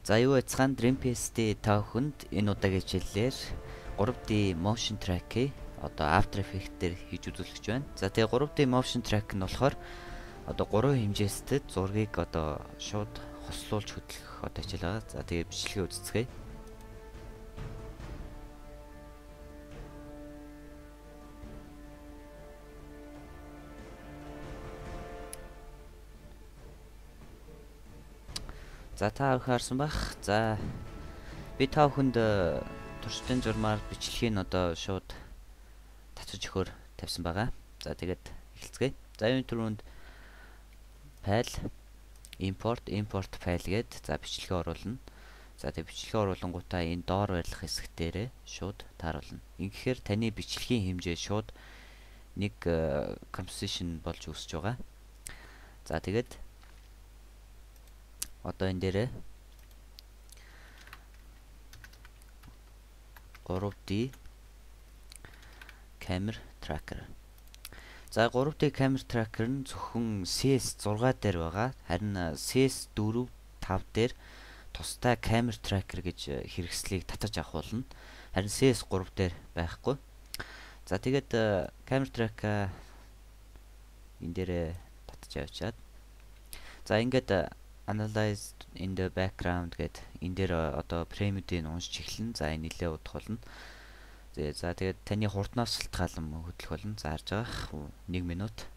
За юу яцхан Dreamcast та бүхэнд энэ удаагийн хичээлээр 3D motion track-ийг одоо After Effects дээр хийж үзүүлэх гэж байна. За тэгээ 3D motion track нь болохоор одоо 3 хэмжээстэд зургийг одоо шууд хослуулж хөтлөх одоо хичээл байгаа. За тэгээ бичлэгээ үзцгээе. За та харсан байх. За би та бүхэнд туршлагын журмаар бичлэгийг одоо шууд татаж өгөхөөр тавьсан байгаа. За тэгээд эхэлцгээе. За энэ түрүүнд файл import файл гээд за бичлэгээ оруулна. За тэгээд бичлэгээ оруулангуудаа энэ доор байрлах хэсэг дээрээ шууд тааруулна. Ингэхээр таны бичлэгийн хэмжээ шууд нэг composition болж үүсэж байгаа. За тэгээд одоо энэ дээрээ 3D camera tracker. За 3D camera tracker нь зөвхөн CS6 дээр байгаа. Харин CS4, 5 дээр тусдаа camera tracker гэж хэрэгслийг татаж авах болно. Харин CS3 дээр байхгүй. За тэгээд camera tracker энэ дээрээ татаж авчаад за ингээд analyzed in the background гэд энэ дээр одоо фреймүүдийг уншиж эхэлнэ. За энэ нэлээ удах болно. За тэгээд таны хурднаас шалтгаалan хөдлөх болно. За харж байгаа 1 минут.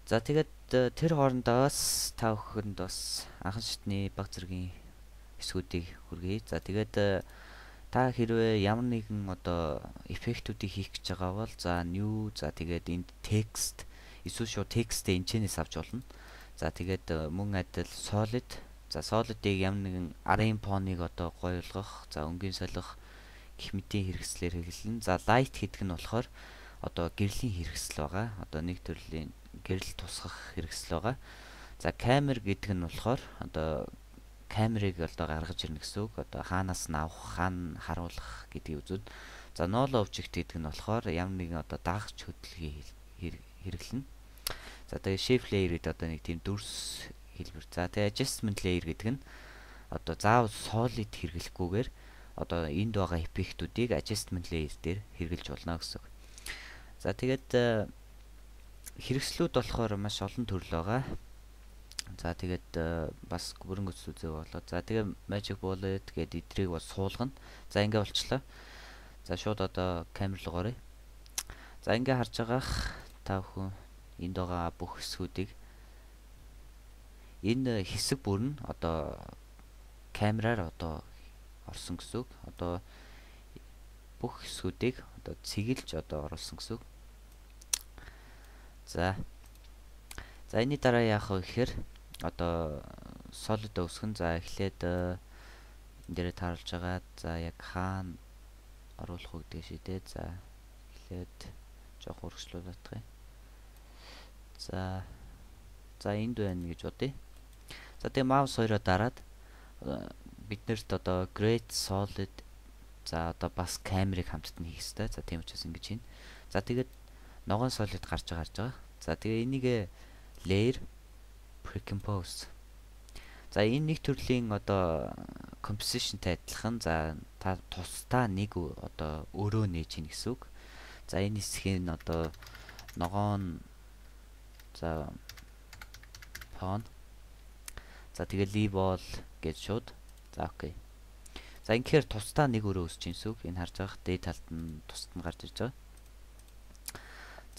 За тэгээд тэр хоорондоос та бүхэнд бас анхан шатны баг зэргийн эсгүүдийг хүргэе. За тэгээд та хэрвээ ямар нэгэн одоо эффектүүдийг хийх гэж байгаа бол за new за тэгээд энд текст эсвэл шууд текстээ энэчнээс авч болно. За тэгээд мөн адил solid. За solid-ийг ямар нэгэн арын фоныг одоо гоё болгох, за өнгийн солих гэх мэтийн хэрэгслээр хэрэглэнэ. За light гэдэг нь болохоор одоо гэрлийн хэрэгсэл байгаа. Одоо нэг төрлийн гэрэл тусгах хэрэгсэл байгаа. За камер гэдэг нь болохоор одоо камерыг одоо гаргаж ирнэ гэсэн үг. Одоо хаанаас нь авах, хаана харуулах гэдгийг үзүүд. За null object гэдэг нь болохоор ямар нэгэн одоо дагаж хөдөлгөөийг хэрэглэнэ. За тэгээ shape layer гэдэг одоо нэг тийм дүрс хэлбэр. За тэгээ adjustment layer гэдэг нь одоо заавал solid хэрэглэхгүйгээр одоо энд байгаа эффектүүдийг adjustment layer дээр хэрэглэж болно гэсэн. За тэгээд хэрэгслүүд болохоор маш олон төрөл байгаа. За тэгээд бас бүрэн үс үзээ болоо. За тэгээ magic bullet гэдэг эдрийг бас суулгана. За ингээ болчлоо. За шууд одоо камер руу оръё. За ингээ харж байгаах та бүхэн энд байгаа бүх хэсгүүдийг энэ хэсэг бүр нь одоо камераар одоо орсон гэсэн үг. Одоо бүх хэсгүүдийг одоо цэглэж одоо оруулсан гэсэн үг. За энэний дараа яах вэ гэхээр одоо solid өсгөн. За эхлээд энэ дээрээ тааруулж байгаа. За яг хаана оруулах вэ гэдгийг шийдээ. За эхлээд жоох урагшлуулах юм. За энд байна гэж бодъё. За тэгээ маус хоёроо дараад биднэрт одоо great solid за одоо бас камерыг хамтд нь хийх хэрэгтэй. За тийм учраас ингэж хийн. За тэгээд ногоон solid гарч байгаа. За тэгээ энийг layer precompose. За энэ нэг төрлийн одоо compositionтай адилхан. За та тусдаа нэг одоо өөрөө нээж хийн гэсэн үг. За энэ хэсгийг одоо ногоон за фон. За тэгээ leave all гэж шууд. За окей. За инхээр тусдаа нэг өрөө өсч гэсэн үг. Энэ харж байгаа дээд талд нь тусад нь гарч ирж байгаа.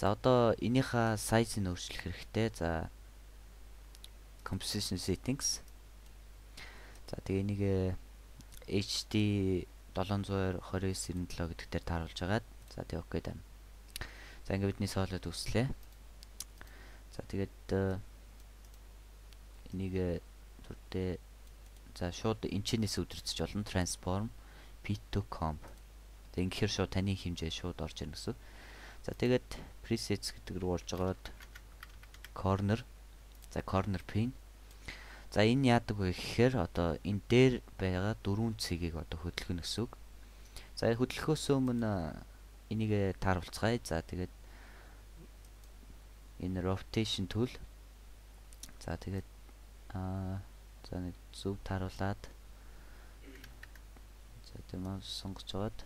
За одоо энийхээ size-ыг өөрчлөх хэрэгтэй. За composition settings. За тэгээ энийг HD 729/97 гэдэг дээр тааруулж агаад за тэгээ окей даа. За ингээ бидний solid үслээ. За тэгээд энийг зүрдээ за шууд энчнээс үдирдэж болно. Transform fit to comp. Тэг ингэхээр шууд таны хэмжээ шууд орж ирнэ гэсэн. За тэгээд presets гэдэг рүү орж агаад corner. За corner pin. За энэ яадаг вэ гэхээр одоо энэ дээр байгаа дөрвөн цэгийг одоо хөдөлгөнө гэсэн үг. За хөдөлгөхөөс өмнө энийг тааруулцгаая. За тэгээд энэ rotation tool. За тэгээд За нэг зөв тааруулаад за тийм аа сонгож жоод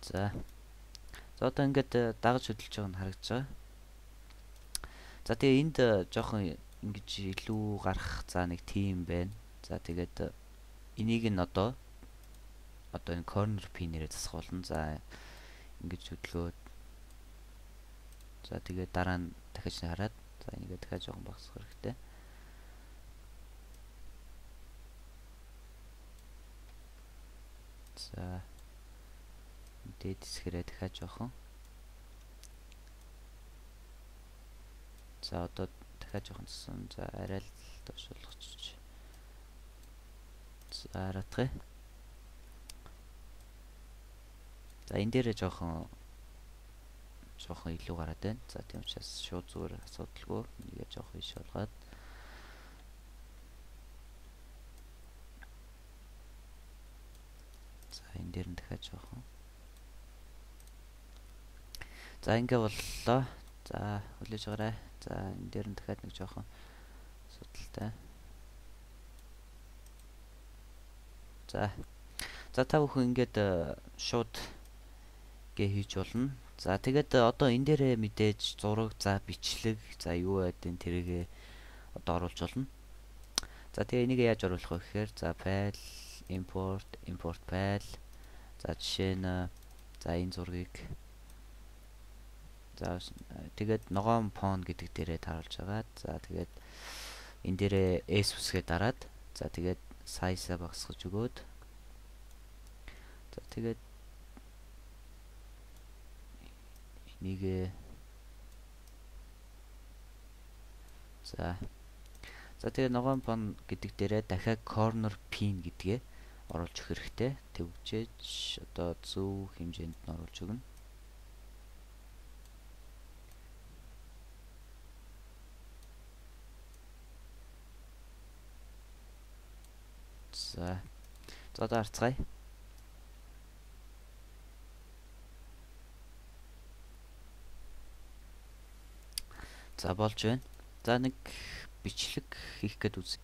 за одоо ингээд дагаж хөдөлж байгаа нь харагдаж байгаа. За тэгээ энд жоохон ингэж илүү гарах за нэг тим байна. За тэгээд энийг нь одоо энэ corner pin-ээрээ засгуулна. За ингэж хөдөлгөөд за тэгээд дараа нь дахиж хараад за энийг дахиад жоохон багасгах хэрэгтэй. За дээд хэсгээрээ дахиад жоохон. За одоо дахиад жоохон зассан. За арай л доош болгочих. За хараадах. За энэ дээрээ жоохон илүү гараад байна. За тийм учраас шууд зүгээр асуудалгүй нэгээ жоохон иш болгоод за энэ дээр нь дахиад жоохон. За ингээ боллоо. За хүлээж аваарай. За энэ дээр нь дахиад нэг жоохон асуудалтай. За та бүхэн ингээд шууд гээ хийж болно. За тэгээд одоо энэ дээрээ мэдээж зураг, за бичлэг, за юу байдیں۔ Тэргээ одоо оруулж болно. За тэгээ энийг яаж оруулах вэ гэхээр за file import file. За жишээ нь за энэ зургийг за тэгээд ногоон фон гэдэг дээрээ тааруулж байгаа. За тэгээд энэ дээрээ S үсгээ дараад за тэгээд size-а багасгаж өгөөд за тэгээд энийг за тэгээ ногоон фон гэдэг дээрээ дахиад corner pin гэдгээ оруулж өгөх хэрэгтэй. Тэгвчээж одоо зөв хэмжээнд нь оруулж өгнө. За одоо харцгаая. За болж байна. За нэг бичлэг хийх гээд үз.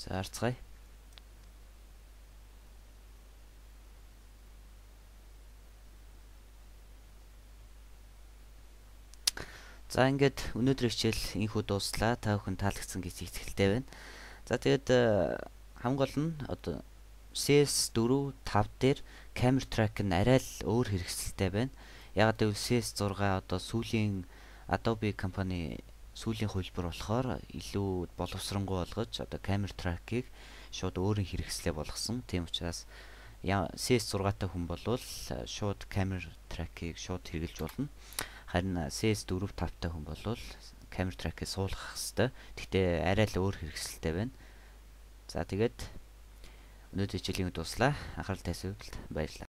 За харцгаая. За ингээд өнөөдрийн хичээл инхүү дууслаа. Та бүхэн таалагдсан гэж итгэлтэй байна. За тэгээд хамгийн гол нь одоо CS4 5 дээр camera track нь арай л өөр хэрэгсэлтэй байна. Яг гэвэл CS6 одоо сүүлийн Adobe компани сүүлийн хөлбөр болохоор илүү боловсронгуй болгож одоо camera track-ыг шууд өөрийн хэрэгслээ болгосон. Тийм учраас CS6-тай хүн болвол шууд camera track-ыг шууд хэрэглэж болно. Харин CS4 5-тай хүн болвол camera track-ыг суулгах хэрэгтэй. Гэхдээ арай л өөр хэрэгсэлтэй байна. За тэгээд өнөөдрийн хичээлийн дуслаа. Анхаарал тавьсан баярлалаа.